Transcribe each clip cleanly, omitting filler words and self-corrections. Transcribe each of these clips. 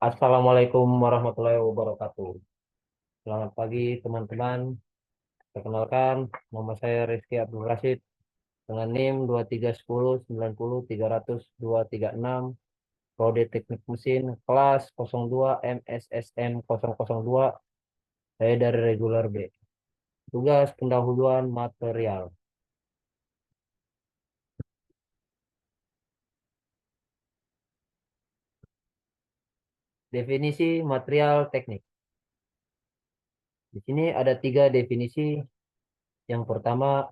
Assalamualaikum warahmatullahi wabarakatuh. Selamat pagi teman-teman. Perkenalkan, nama saya Rizky Abdul Rashid dengan NIM 231090300236, Prodi Teknik Mesin, kelas 02 MSSM 002. Saya dari regular B. Tugas pendahuluan material. Definisi material teknik. Di sini ada tiga definisi. Yang pertama,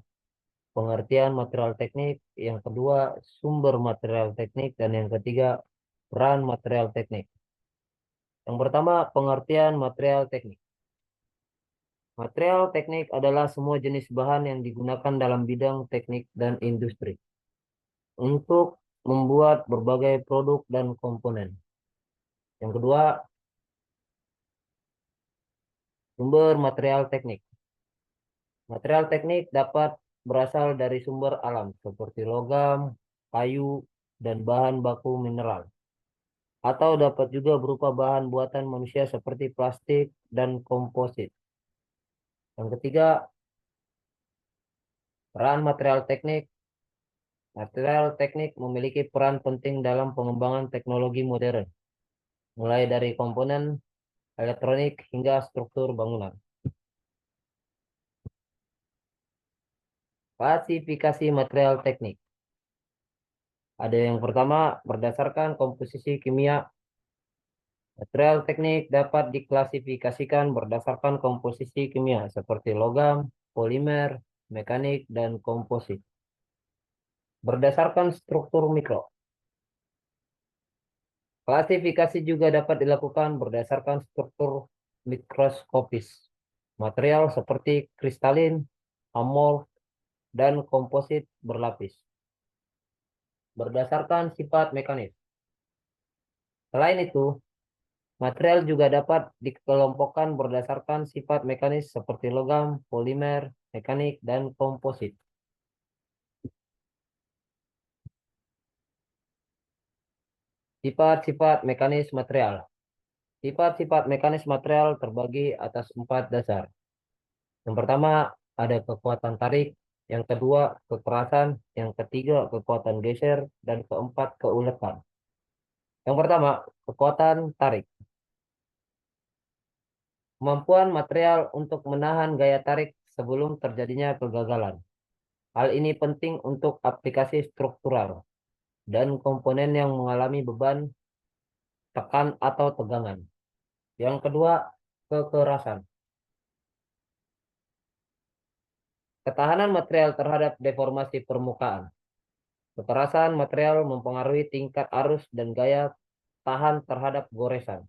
pengertian material teknik, yang kedua sumber material teknik, dan yang ketiga peran material teknik. Yang pertama, pengertian material teknik. Material teknik adalah semua jenis bahan yang digunakan dalam bidang teknik dan industri untuk membuat berbagai produk dan komponen. Yang kedua, sumber material teknik. Material teknik dapat berasal dari sumber alam seperti logam, kayu, dan bahan baku mineral, atau dapat juga berupa bahan buatan manusia seperti plastik dan komposit. Yang ketiga, peran material teknik. Material teknik memiliki peran penting dalam pengembangan teknologi modern, mulai dari komponen elektronik hingga struktur bangunan. Klasifikasi material teknik. Ada yang pertama, berdasarkan komposisi kimia. Material teknik dapat diklasifikasikan berdasarkan komposisi kimia seperti logam, polimer, mekanik, dan komposit. Berdasarkan struktur mikro. Klasifikasi juga dapat dilakukan berdasarkan struktur mikroskopis. Material seperti kristalin, amorf, dan komposit berlapis. Berdasarkan sifat mekanis. Selain itu, material juga dapat dikelompokkan berdasarkan sifat mekanis seperti logam, polimer, mekanik, dan komposit. Sifat-sifat mekanis material. Sifat-sifat mekanis material terbagi atas 4 dasar. Yang pertama, ada kekuatan tarik. Yang kedua, kekerasan. Yang ketiga, kekuatan geser. Dan keempat, keuletan. Yang pertama, kekuatan tarik. Kemampuan material untuk menahan gaya tarik sebelum terjadinya kegagalan. Hal ini penting untuk aplikasi struktural dan komponen yang mengalami beban, tekan, atau tegangan. Yang kedua, kekerasan. Ketahanan material terhadap deformasi permukaan. Kekerasan material mempengaruhi tingkat arus dan gaya tahan terhadap goresan.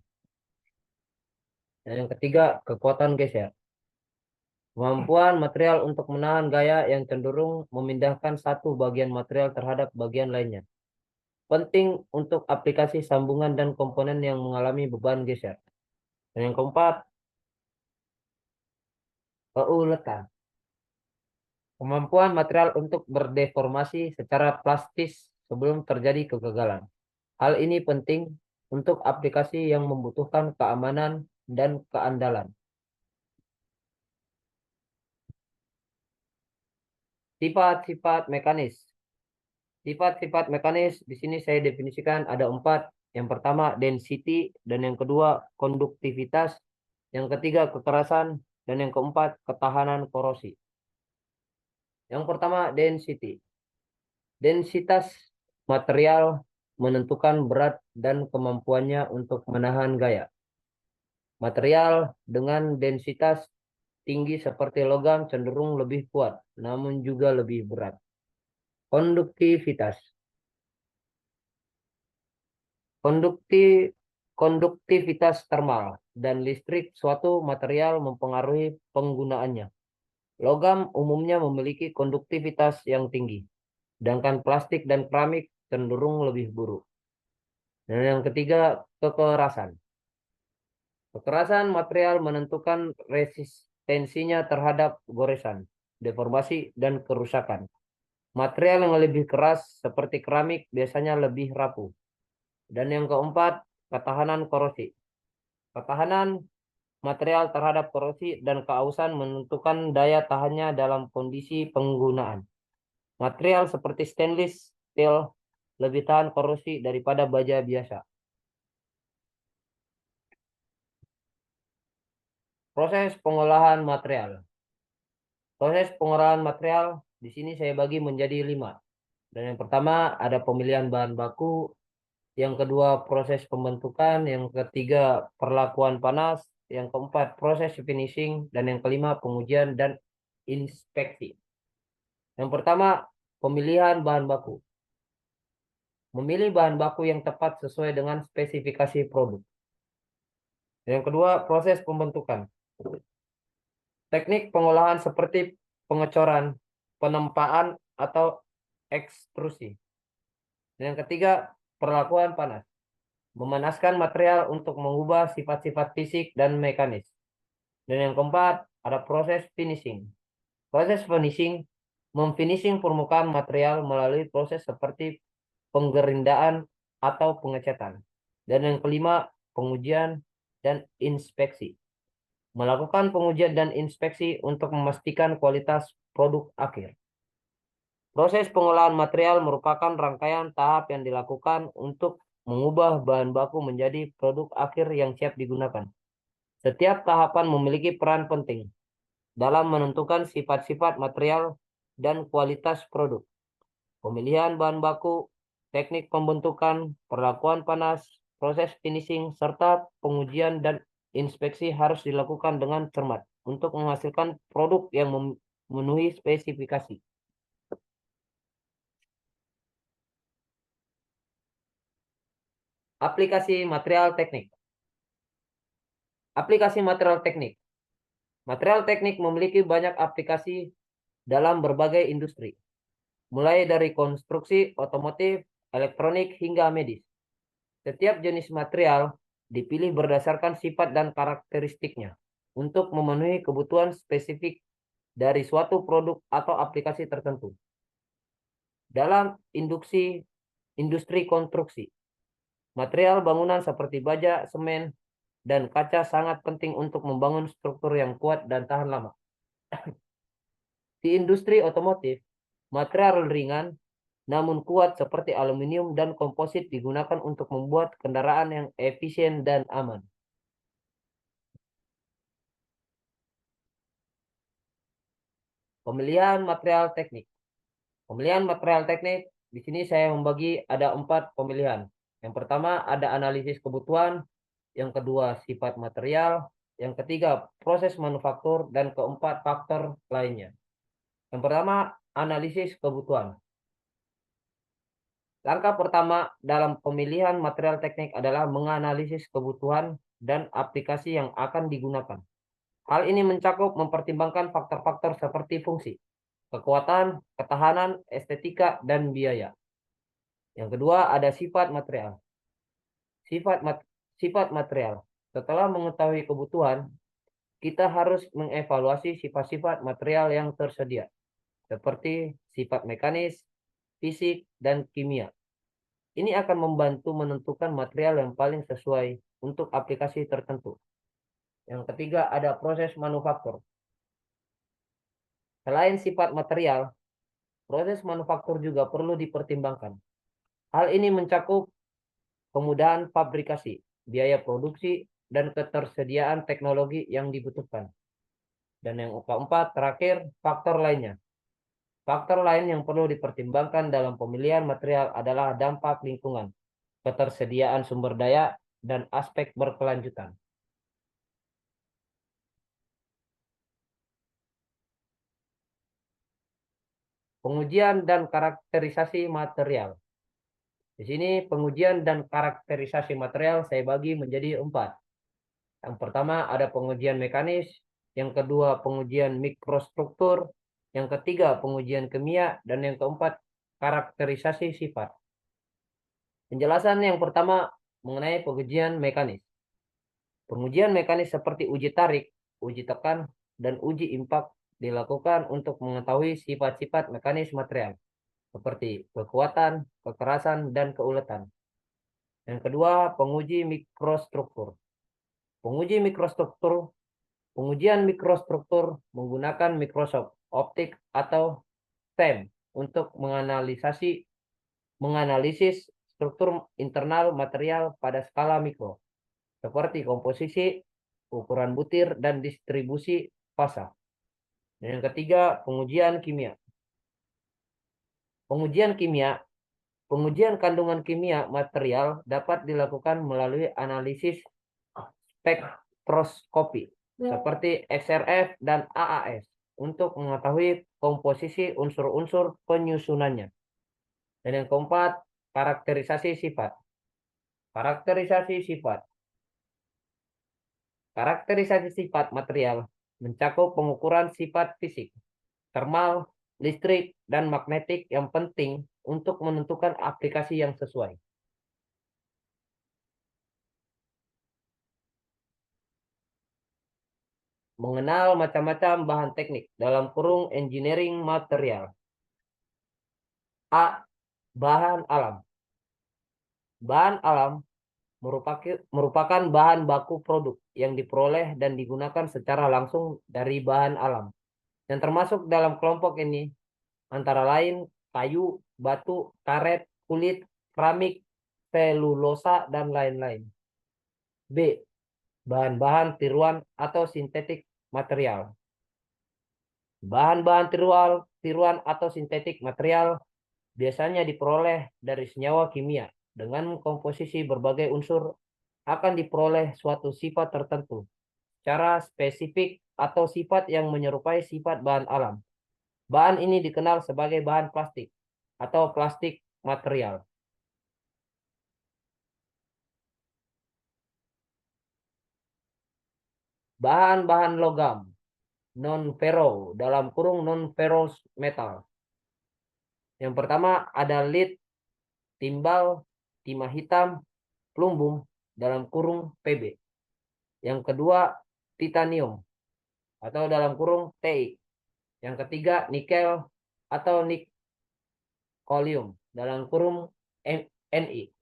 Dan yang ketiga, kekuatan geser. Kemampuan material untuk menahan gaya yang cenderung memindahkan satu bagian material terhadap bagian lainnya. Penting untuk aplikasi sambungan dan komponen yang mengalami beban geser. Dan yang keempat, keuletan. Kemampuan material untuk berdeformasi secara plastis sebelum terjadi kegagalan. Hal ini penting untuk aplikasi yang membutuhkan keamanan dan keandalan. Sifat-sifat mekanis. Sifat-sifat mekanis di sini saya definisikan ada 4. Yang pertama density, dan yang kedua konduktivitas, yang ketiga kekerasan, dan yang keempat ketahanan korosi. Yang pertama density. Densitas material menentukan berat dan kemampuannya untuk menahan gaya. Material dengan densitas tinggi seperti logam cenderung lebih kuat, namun juga lebih berat. Konduktivitas. Kondukti, Konduktivitas termal dan listrik suatu material mempengaruhi penggunaannya. Logam umumnya memiliki konduktivitas yang tinggi, sedangkan plastik dan keramik cenderung lebih buruk. Dan yang ketiga, kekerasan. Kekerasan material menentukan resistensinya terhadap goresan, deformasi, dan kerusakan. Material yang lebih keras seperti keramik biasanya lebih rapuh. Dan yang keempat, ketahanan korosi. Ketahanan material terhadap korosi dan keausan menentukan daya tahannya dalam kondisi penggunaan. Material seperti stainless steel lebih tahan korosi daripada baja biasa. Proses pengolahan material. Proses pengolahan material di sini saya bagi menjadi 5. Dan yang pertama ada pemilihan bahan baku, yang kedua proses pembentukan, yang ketiga perlakuan panas, yang keempat proses finishing, dan yang kelima pengujian dan inspeksi. Yang pertama, pemilihan bahan baku. Memilih bahan baku yang tepat sesuai dengan spesifikasi produk. Yang kedua, proses pembentukan. Teknik pengolahan seperti pengecoran, penempaan, atau ekstrusi. Dan yang ketiga, perlakuan panas. Memanaskan material untuk mengubah sifat-sifat fisik dan mekanis. Dan yang keempat, ada proses finishing. Proses finishing, memfinishing permukaan material melalui proses seperti penggerindaan atau pengecatan. Dan yang kelima, pengujian dan inspeksi. Melakukan pengujian dan inspeksi untuk memastikan kualitas produk akhir. Proses pengolahan material merupakan rangkaian tahap yang dilakukan untuk mengubah bahan baku menjadi produk akhir yang siap digunakan. Setiap tahapan memiliki peran penting dalam menentukan sifat-sifat material dan kualitas produk. Pemilihan bahan baku, teknik pembentukan, perlakuan panas, proses finishing, serta pengujian dan inspeksi harus dilakukan dengan cermat untuk menghasilkan produk yang memenuhi spesifikasi. Aplikasi material teknik. Aplikasi material teknik. Material teknik memiliki banyak aplikasi dalam berbagai industri, mulai dari konstruksi, otomotif, elektronik, hingga medis. Setiap jenis material dipilih berdasarkan sifat dan karakteristiknya untuk memenuhi kebutuhan spesifik dari suatu produk atau aplikasi tertentu. Dalam industri konstruksi, material bangunan seperti baja, semen, dan kaca sangat penting untuk membangun struktur yang kuat dan tahan lama. Di industri otomotif, material ringan namun kuat seperti aluminium dan komposit digunakan untuk membuat kendaraan yang efisien dan aman. Pemilihan material teknik. Pemilihan material teknik, di sini saya membagi ada 4 pemilihan. Yang pertama ada analisis kebutuhan, yang kedua sifat material, yang ketiga proses manufaktur, dan keempat faktor lainnya. Yang pertama, analisis kebutuhan. Langkah pertama dalam pemilihan material teknik adalah menganalisis kebutuhan dan aplikasi yang akan digunakan. Hal ini mencakup mempertimbangkan faktor-faktor seperti fungsi, kekuatan, ketahanan, estetika, dan biaya. Yang kedua ada sifat material. Sifat material. Setelah mengetahui kebutuhan, kita harus mengevaluasi sifat-sifat material yang tersedia, seperti sifat mekanis, fisik, dan kimia. Ini akan membantu menentukan material yang paling sesuai untuk aplikasi tertentu. Yang ketiga ada proses manufaktur. Selain sifat material, proses manufaktur juga perlu dipertimbangkan. Hal ini mencakup kemudahan fabrikasi, biaya produksi, dan ketersediaan teknologi yang dibutuhkan. Dan yang keempat, terakhir, faktor lainnya. Faktor lain yang perlu dipertimbangkan dalam pemilihan material adalah dampak lingkungan, ketersediaan sumber daya, dan aspek berkelanjutan. Pengujian dan karakterisasi material. Di sini pengujian dan karakterisasi material saya bagi menjadi 4. Yang pertama ada pengujian mekanis, yang kedua pengujian mikrostruktur, yang ketiga pengujian kimia, dan yang keempat karakterisasi sifat. Penjelasan yang pertama mengenai pengujian mekanis. Pengujian mekanis seperti uji tarik, uji tekan, dan uji impak dilakukan untuk mengetahui sifat-sifat mekanis material, seperti kekuatan, kekerasan, dan keuletan. Yang kedua, penguji mikrostruktur. Pengujian mikrostruktur menggunakan Microsoft Optik atau STEM untuk menganalisis struktur internal material pada skala mikro, seperti komposisi, ukuran butir, dan distribusi fasa. Dan yang ketiga, pengujian kimia. Pengujian kandungan kimia material dapat dilakukan melalui analisis spektroskopi seperti XRF dan AAS untuk mengetahui komposisi unsur-unsur penyusunannya. Dan yang keempat, karakterisasi sifat. Karakterisasi sifat. Karakterisasi sifat material mencakup pengukuran sifat fisik, termal, listrik, dan magnetik yang penting untuk menentukan aplikasi yang sesuai. Mengenal macam-macam bahan teknik dalam kurung engineering material. A. Bahan alam. Bahan alam merupakan bahan baku produk yang diperoleh dan digunakan secara langsung dari bahan alam. Yang termasuk dalam kelompok ini antara lain kayu, batu, karet, kulit, keramik, selulosa, dan lain-lain. B. Bahan-bahan tiruan atau sintetik material. Bahan-bahan tiruan atau sintetik material biasanya diperoleh dari senyawa kimia dengan komposisi berbagai unsur akan diperoleh suatu sifat tertentu secara spesifik atau sifat yang menyerupai sifat bahan alam. Bahan ini dikenal sebagai bahan plastik atau plastik material. Bahan-bahan logam non-ferro dalam kurung non-ferrous metal. Yang pertama ada lead, timbal, timah hitam, plumbum dalam kurung PB. Yang kedua titanium atau dalam kurung TI. Yang ketiga nikel atau nikolium dalam kurung NI.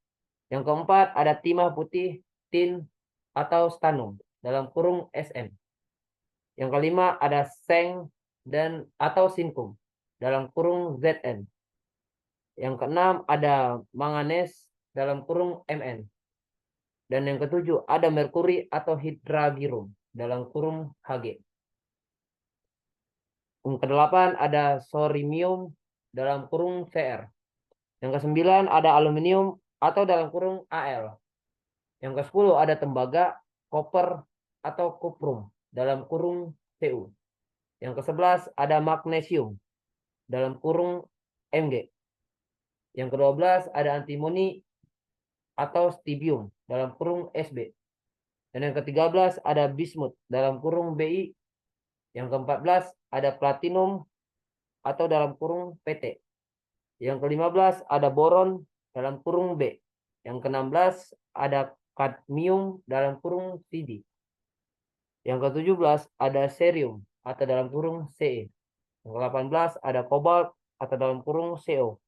Yang keempat ada timah putih, tin atau stanum dalam kurung SN. Yang kelima ada seng dan atau sinkum dalam kurung ZN. Yang keenam ada manganes dalam kurung MN. Dan yang ketujuh ada merkuri atau hidragirum dalam kurung HG. Yang kedelapan ada sorimium dalam kurung CR. Yang kesembilan ada aluminium atau dalam kurung AL. Yang ke-10 ada tembaga, koper atau kuprum dalam kurung CU. Yang ke-11 ada magnesium dalam kurung MG. Yang ke-12 ada antimoni atau stibium dalam kurung SB. Dan yang ke-13 ada bismut dalam kurung BI. Yang ke-14 ada platinum atau dalam kurung PT. Yang ke-15 ada boron dalam kurung B. Yang ke-16 ada kadmium dalam kurung CD. Yang ke-17 ada cerium atau dalam kurung Ce. Yang ke-18 ada kobalt atau dalam kurung Co.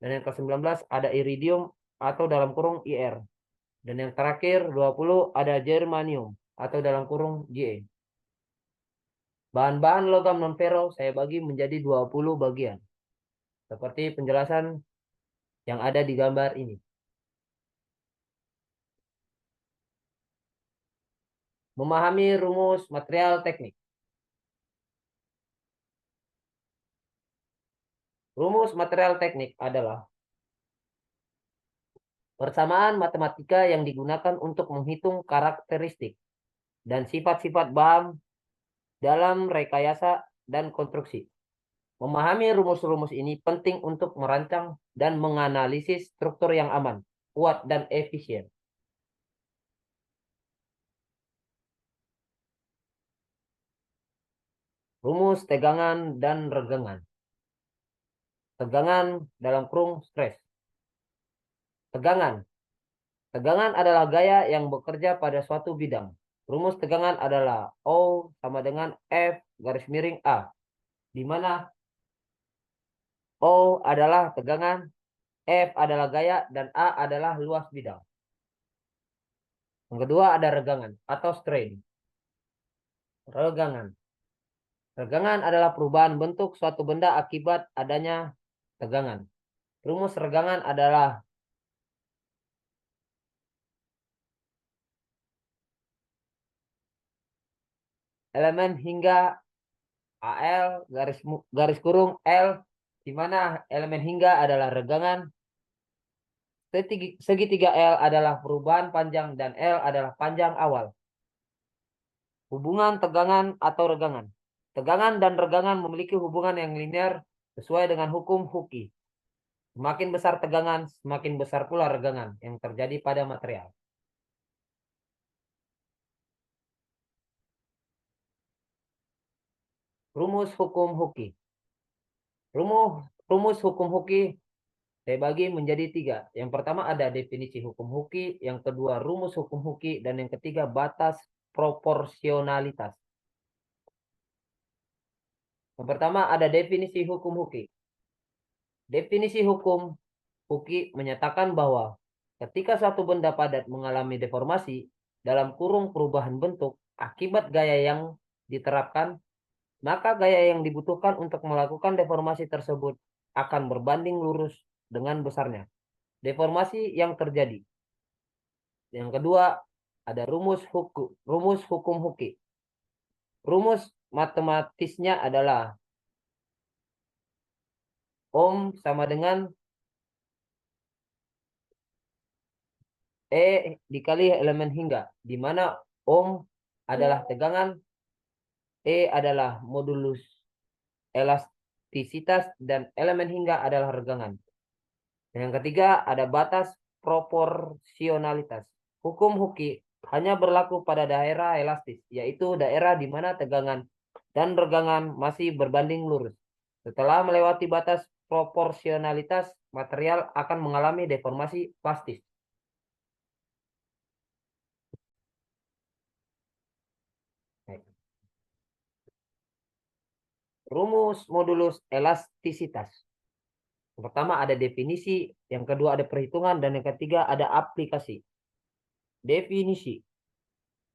Dan yang ke-19 ada iridium atau dalam kurung Ir. Dan yang terakhir 20 ada germanium atau dalam kurung Je. Bahan-bahan logam non-ferro saya bagi menjadi 20 bagian. Seperti penjelasan yang ada di gambar ini. Memahami rumus material teknik. Rumus material teknik adalah persamaan matematika yang digunakan untuk menghitung karakteristik dan sifat-sifat bahan dalam rekayasa dan konstruksi. Memahami rumus-rumus ini penting untuk merancang dan menganalisis struktur yang aman, kuat, dan efisien. Rumus tegangan dan regangan. Tegangan dalam kurung stres. Tegangan. Tegangan adalah gaya yang bekerja pada suatu bidang. Rumus tegangan adalah O sama dengan F garis miring A, di mana O adalah tegangan, F adalah gaya, dan A adalah luas bidang. Yang kedua ada regangan atau strain. Regangan. Regangan adalah perubahan bentuk suatu benda akibat adanya tegangan. Rumus regangan adalah elemen hingga AL garis kurung L, di mana elemen hingga adalah regangan, segitiga L adalah perubahan panjang dan L adalah panjang awal. Hubungan tegangan atau regangan. Tegangan dan regangan memiliki hubungan yang linear sesuai dengan hukum Hooke. Semakin besar tegangan, semakin besar pula regangan yang terjadi pada material. Rumus hukum Hooke. Rumus hukum Hooke saya bagi menjadi 3. Yang pertama ada definisi hukum Hooke, yang kedua rumus hukum Hooke, dan yang ketiga batas proporsionalitas. Yang pertama ada definisi hukum Hooke. Definisi hukum Hooke menyatakan bahwa ketika satu benda padat mengalami deformasi dalam kurung perubahan bentuk akibat gaya yang diterapkan, maka gaya yang dibutuhkan untuk melakukan deformasi tersebut akan berbanding lurus dengan besarnya deformasi yang terjadi. Yang kedua, ada rumus hukum Hooke. Rumus matematisnya adalah Ohm sama dengan E dikali elemen hingga, di mana Ohm adalah tegangan, E adalah modulus elastisitas, dan elemen hingga adalah regangan. Dan yang ketiga, ada batas proporsionalitas. Hukum Hooke hanya berlaku pada daerah elastis, yaitu daerah di mana tegangan dan regangan masih berbanding lurus. Setelah melewati batas proporsionalitas, material akan mengalami deformasi plastis. Rumus modulus elastisitas. Yang pertama ada definisi, yang kedua ada perhitungan, dan yang ketiga ada aplikasi. Definisi.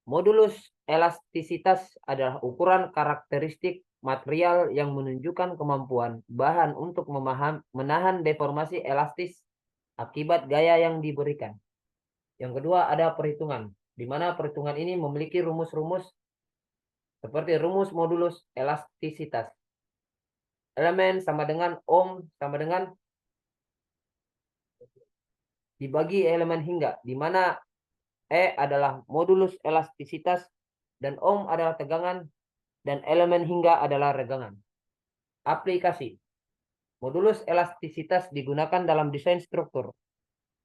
Modulus elastisitas adalah ukuran karakteristik material yang menunjukkan kemampuan bahan untuk menahan deformasi elastis akibat gaya yang diberikan. Yang kedua ada perhitungan, di mana perhitungan ini memiliki rumus-rumus seperti rumus modulus elastisitas. Elemen sama dengan Ohm sama dengan dibagi elemen hingga, di mana E adalah modulus elastisitas dan Ohm adalah tegangan dan elemen hingga adalah regangan. Aplikasi. Modulus elastisitas digunakan dalam desain struktur,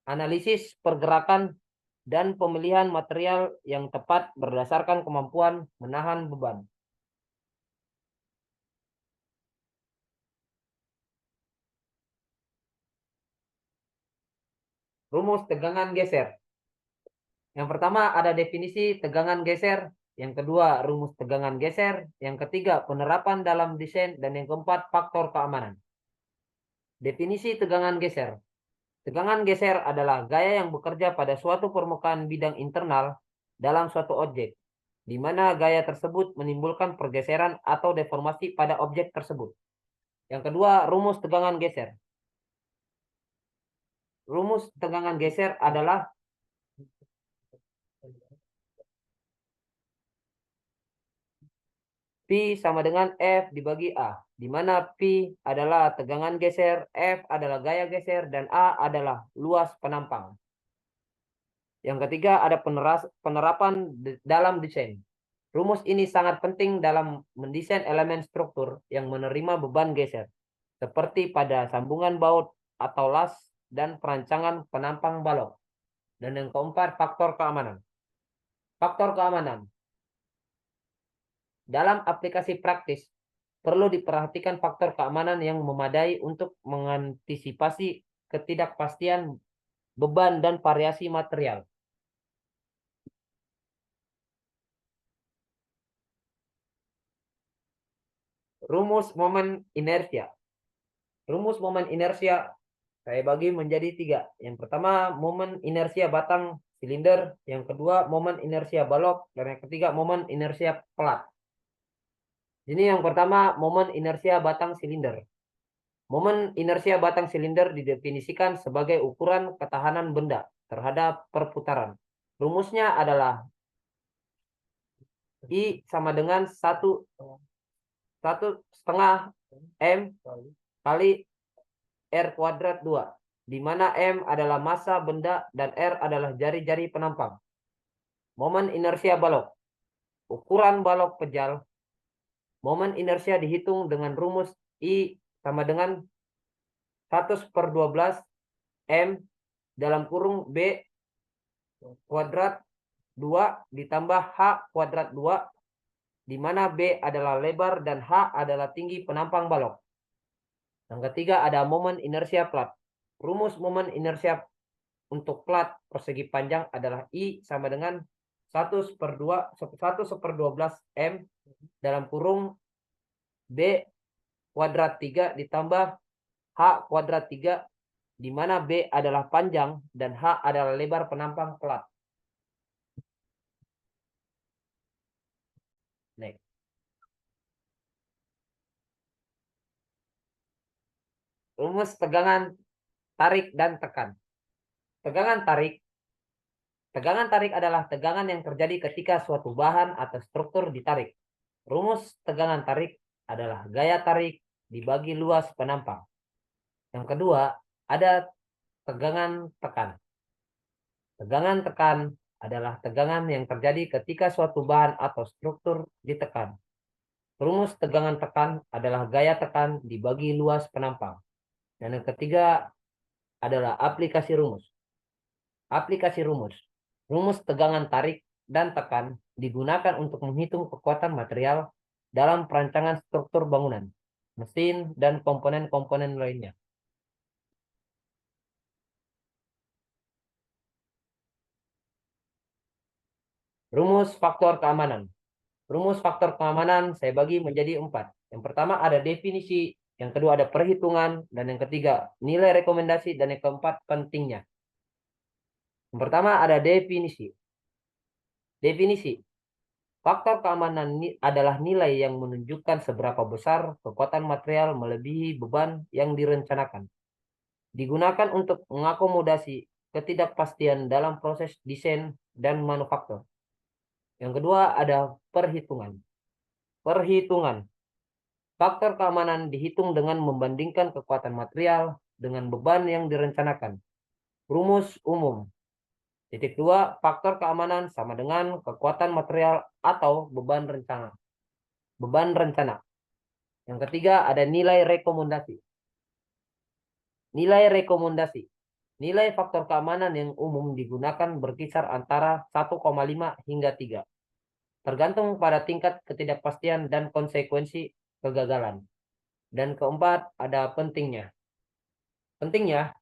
analisis pergerakan, dan pemilihan material yang tepat berdasarkan kemampuan menahan beban. Rumus tegangan geser. Yang pertama ada definisi tegangan geser, yang kedua rumus tegangan geser, yang ketiga penerapan dalam desain, dan yang keempat faktor keamanan. Definisi tegangan geser. Tegangan geser adalah gaya yang bekerja pada suatu permukaan bidang internal dalam suatu objek, di mana gaya tersebut menimbulkan pergeseran atau deformasi pada objek tersebut. Yang kedua, rumus tegangan geser. Rumus tegangan geser adalah P sama dengan F dibagi A, di mana P adalah tegangan geser, F adalah gaya geser, dan A adalah luas penampang. Yang ketiga ada penerapan dalam desain. Rumus ini sangat penting dalam mendesain elemen struktur yang menerima beban geser, seperti pada sambungan baut atau las dan perancangan penampang balok. Dan yang keempat, faktor keamanan. Faktor keamanan. Dalam aplikasi praktis, perlu diperhatikan faktor keamanan yang memadai untuk mengantisipasi ketidakpastian beban dan variasi material. Rumus momen inersia. Rumus momen inersia saya bagi menjadi 3. Yang pertama, momen inersia batang silinder, yang kedua momen inersia balok, dan yang ketiga momen inersia pelat. Ini yang pertama momen inersia batang silinder. Momen inersia batang silinder didefinisikan sebagai ukuran ketahanan benda terhadap perputaran. Rumusnya adalah I sama dengan satu setengah M kali R kuadrat 2, di mana M adalah massa benda dan R adalah jari-jari penampang. Momen inersia balok. Ukuran balok pejal. Momen inersia dihitung dengan rumus I sama dengan 1/12 M dalam kurung B kuadrat 2 ditambah H kuadrat 2, di mana B adalah lebar dan H adalah tinggi penampang balok. Yang ketiga ada momen inersia plat. Rumus momen inersia untuk plat persegi panjang adalah I sama dengan 1/12 M dalam kurung B kuadrat 3 ditambah H kuadrat 3, di mana B adalah panjang dan H adalah lebar penampang plat. Next. Rumus tegangan tarik dan tekan. Tegangan tarik. Tegangan tarik adalah tegangan yang terjadi ketika suatu bahan atau struktur ditarik. Rumus tegangan tarik adalah gaya tarik dibagi luas penampang. Yang kedua, ada tegangan tekan. Tegangan tekan adalah tegangan yang terjadi ketika suatu bahan atau struktur ditekan. Rumus tegangan tekan adalah gaya tekan dibagi luas penampang. Dan yang ketiga adalah aplikasi rumus. Aplikasi rumus. Rumus tegangan tarik dan tekan digunakan untuk menghitung kekuatan material dalam perancangan struktur bangunan, mesin, dan komponen-komponen lainnya. Rumus faktor keamanan. Rumus faktor keamanan saya bagi menjadi 4. Yang pertama ada definisi, yang kedua ada perhitungan, dan yang ketiga nilai rekomendasi, dan yang keempat pentingnya. Yang pertama ada definisi. Definisi. Faktor keamanan adalah nilai yang menunjukkan seberapa besar kekuatan material melebihi beban yang direncanakan. Digunakan untuk mengakomodasi ketidakpastian dalam proses desain dan manufaktur. Yang kedua ada perhitungan. Perhitungan. Faktor keamanan dihitung dengan membandingkan kekuatan material dengan beban yang direncanakan. Rumus umum. Titik 2, faktor keamanan sama dengan kekuatan material atau beban rencana. Beban rencana. Yang ketiga ada nilai rekomendasi. Nilai rekomendasi. Nilai faktor keamanan yang umum digunakan berkisar antara 1,5 hingga 3. Tergantung pada tingkat ketidakpastian dan konsekuensi kegagalan. Dan keempat ada pentingnya. Pentingnya,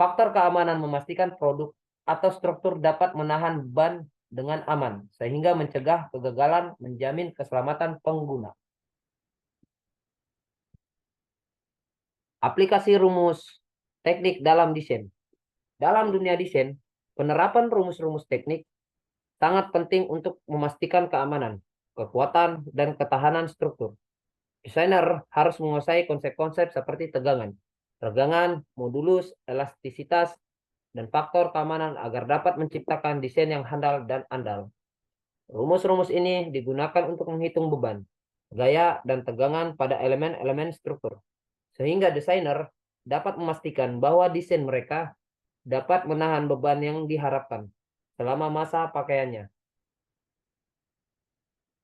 faktor keamanan memastikan produk atau struktur dapat menahan beban dengan aman, sehingga mencegah kegagalan, menjamin keselamatan pengguna. Aplikasi rumus teknik dalam desain. Dalam dunia desain, penerapan rumus-rumus teknik sangat penting untuk memastikan keamanan, kekuatan, dan ketahanan struktur. Desainer harus menguasai konsep-konsep seperti tegangan, modulus, elastisitas, dan faktor keamanan agar dapat menciptakan desain yang handal dan andal. Rumus-rumus ini digunakan untuk menghitung beban, gaya, dan tegangan pada elemen-elemen struktur, sehingga desainer dapat memastikan bahwa desain mereka dapat menahan beban yang diharapkan selama masa pakaiannya.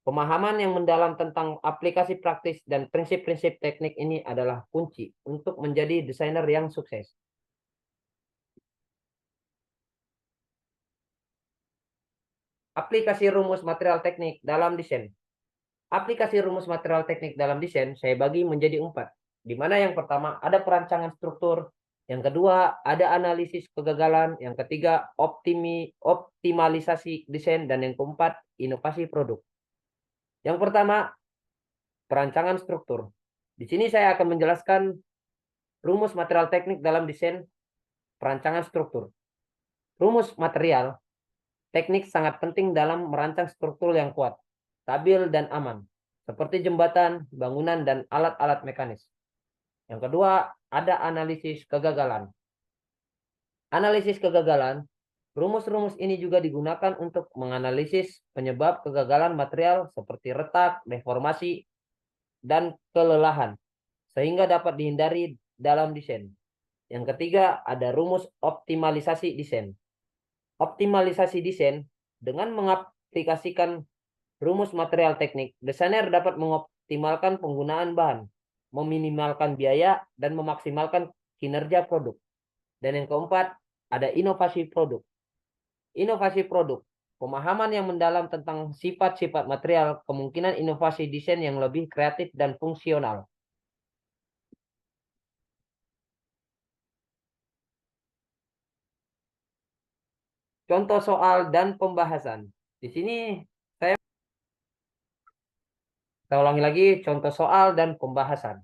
Pemahaman yang mendalam tentang aplikasi praktis dan prinsip-prinsip teknik ini adalah kunci untuk menjadi desainer yang sukses. Aplikasi rumus material teknik dalam desain. Aplikasi rumus material teknik dalam desain saya bagi menjadi 4. Di mana yang pertama ada perancangan struktur, yang kedua ada analisis kegagalan, yang ketiga optimalisasi desain, dan yang keempat inovasi produk. Yang pertama, perancangan struktur. Di sini saya akan menjelaskan rumus material teknik dalam desain perancangan struktur. Rumus material teknik sangat penting dalam merancang struktur yang kuat, stabil, dan aman, seperti jembatan, bangunan, dan alat-alat mekanis. Yang kedua, ada analisis kegagalan. Analisis kegagalan, rumus-rumus ini juga digunakan untuk menganalisis penyebab kegagalan material seperti retak, deformasi, dan kelelahan, sehingga dapat dihindari dalam desain. Yang ketiga, ada rumus optimalisasi desain. Optimalisasi desain dengan mengaplikasikan rumus material teknik, desainer dapat mengoptimalkan penggunaan bahan, meminimalkan biaya, dan memaksimalkan kinerja produk. Dan yang keempat, ada inovasi produk. Inovasi produk, pemahaman yang mendalam tentang sifat-sifat material, kemungkinan inovasi desain yang lebih kreatif dan fungsional. Contoh soal dan pembahasan. Di sini saya ulangi lagi contoh soal dan pembahasan.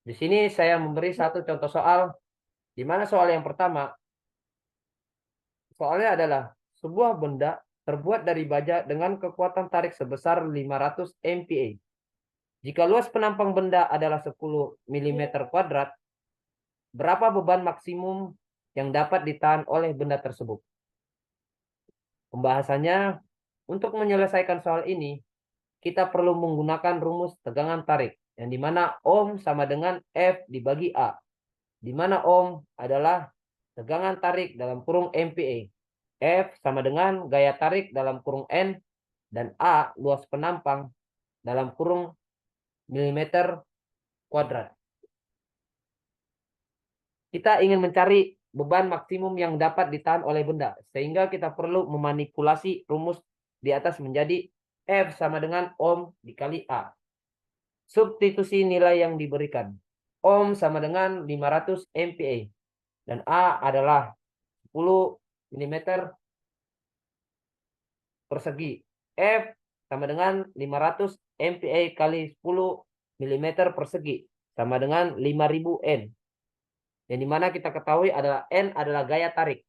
Di sini saya memberi satu contoh soal, di mana soal yang pertama, soalnya adalah sebuah benda terbuat dari baja dengan kekuatan tarik sebesar 500 MPa. Jika luas penampang benda adalah 10 mm kuadrat, berapa beban maksimum yang dapat ditahan oleh benda tersebut? Pembahasannya, untuk menyelesaikan soal ini, kita perlu menggunakan rumus tegangan tarik, yang dimana ohm sama dengan F dibagi A, di mana ohm adalah tegangan tarik dalam kurung MPa, F sama dengan gaya tarik dalam kurung N, dan A luas penampang dalam kurung milimeter kuadrat. Kita ingin mencari beban maksimum yang dapat ditahan oleh benda, sehingga kita perlu memanipulasi rumus di atas menjadi F sama dengan ohm dikali A. Substitusi nilai yang diberikan. Ohm sama dengan 500 MPa dan A adalah 10 mm persegi. F sama dengan 500 MPa kali 10 mm persegi sama dengan 5000 N. Yang dimana kita ketahui adalah N adalah gaya tarik.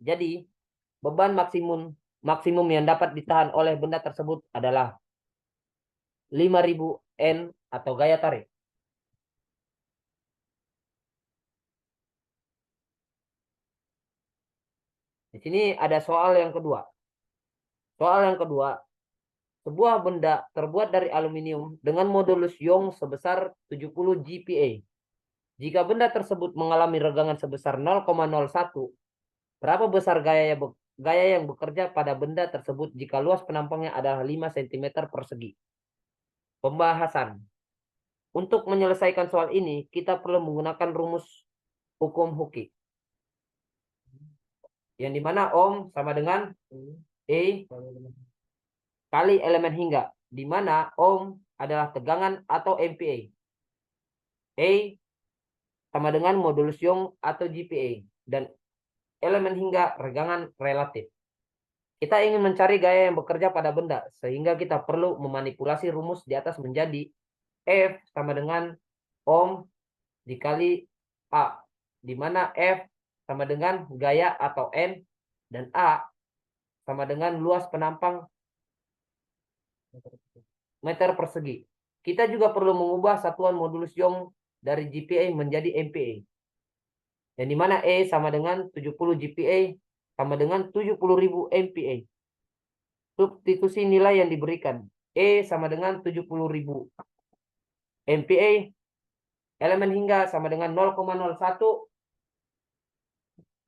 Jadi beban maksimum yang dapat ditahan oleh benda tersebut adalah 5000 N atau gaya tarik. Di sini ada soal yang kedua. Soal yang kedua, sebuah benda terbuat dari aluminium dengan modulus Young sebesar 70 GPa. Jika benda tersebut mengalami regangan sebesar 0,01, berapa besar gaya yang bekerja pada benda tersebut jika luas penampangnya adalah 5 cm persegi? Pembahasan. Untuk menyelesaikan soal ini, kita perlu menggunakan rumus hukum Hooke. Yang dimana ohm sama dengan E kali elemen hingga, di mana ohm adalah tegangan atau MPa. E sama dengan modulus Young atau GPa, dan elemen hingga regangan relatif. Kita ingin mencari gaya yang bekerja pada benda, sehingga kita perlu memanipulasi rumus di atas menjadi F sama dengan ohm dikali A, di mana F sama dengan gaya atau N, dan A sama dengan luas penampang meter persegi. Kita juga perlu mengubah satuan modulus Young dari GPa menjadi MPa. Yang dimana E sama dengan 70 GPa sama dengan 70.000 MPa. Substitusi nilai yang diberikan. E sama dengan 70.000 MPa. Elemen hingga sama dengan 0,01.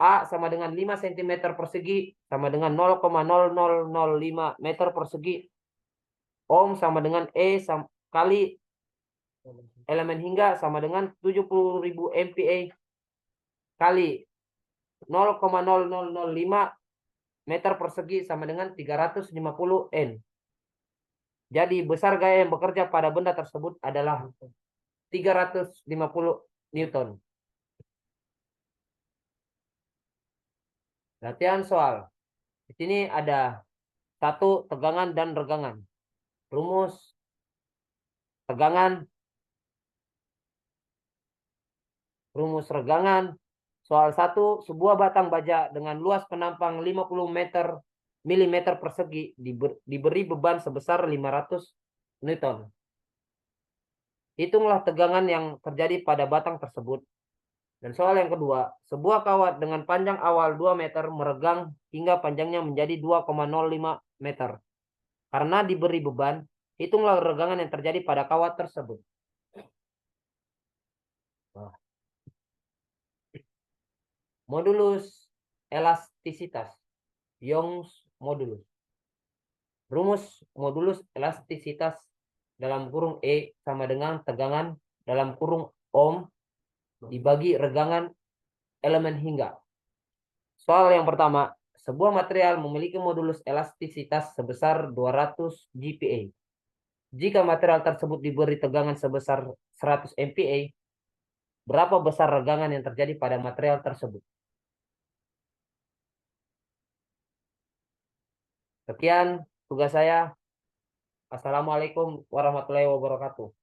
A sama dengan 5 cm persegi sama dengan 0,0005 meter persegi. Ohm sama dengan E kali elemen hingga sama dengan 70.000 MPa kali 0,0005 meter persegi sama dengan 350 N. Jadi besar gaya yang bekerja pada benda tersebut adalah 350 Newton. Latihan soal. Di sini ada satu tegangan dan regangan. Rumus tegangan, rumus regangan. Soal 1, sebuah batang baja dengan luas penampang 50 meter milimeter persegi diberi beban sebesar 500 Newton. Hitunglah tegangan yang terjadi pada batang tersebut. Dan soal yang kedua, sebuah kawat dengan panjang awal 2 meter meregang hingga panjangnya menjadi 2,05 meter. Karena diberi beban, hitunglah regangan yang terjadi pada kawat tersebut. Nah, modulus elastisitas, Young's modulus. Rumus modulus elastisitas dalam kurung E sama dengan tegangan dalam kurung ohm dibagi regangan elemen hingga. Soal yang pertama, sebuah material memiliki modulus elastisitas sebesar 200 GPa. Jika material tersebut diberi tegangan sebesar 100 MPa, berapa besar regangan yang terjadi pada material tersebut? Sekian tugas saya. Assalamualaikum warahmatullahi wabarakatuh.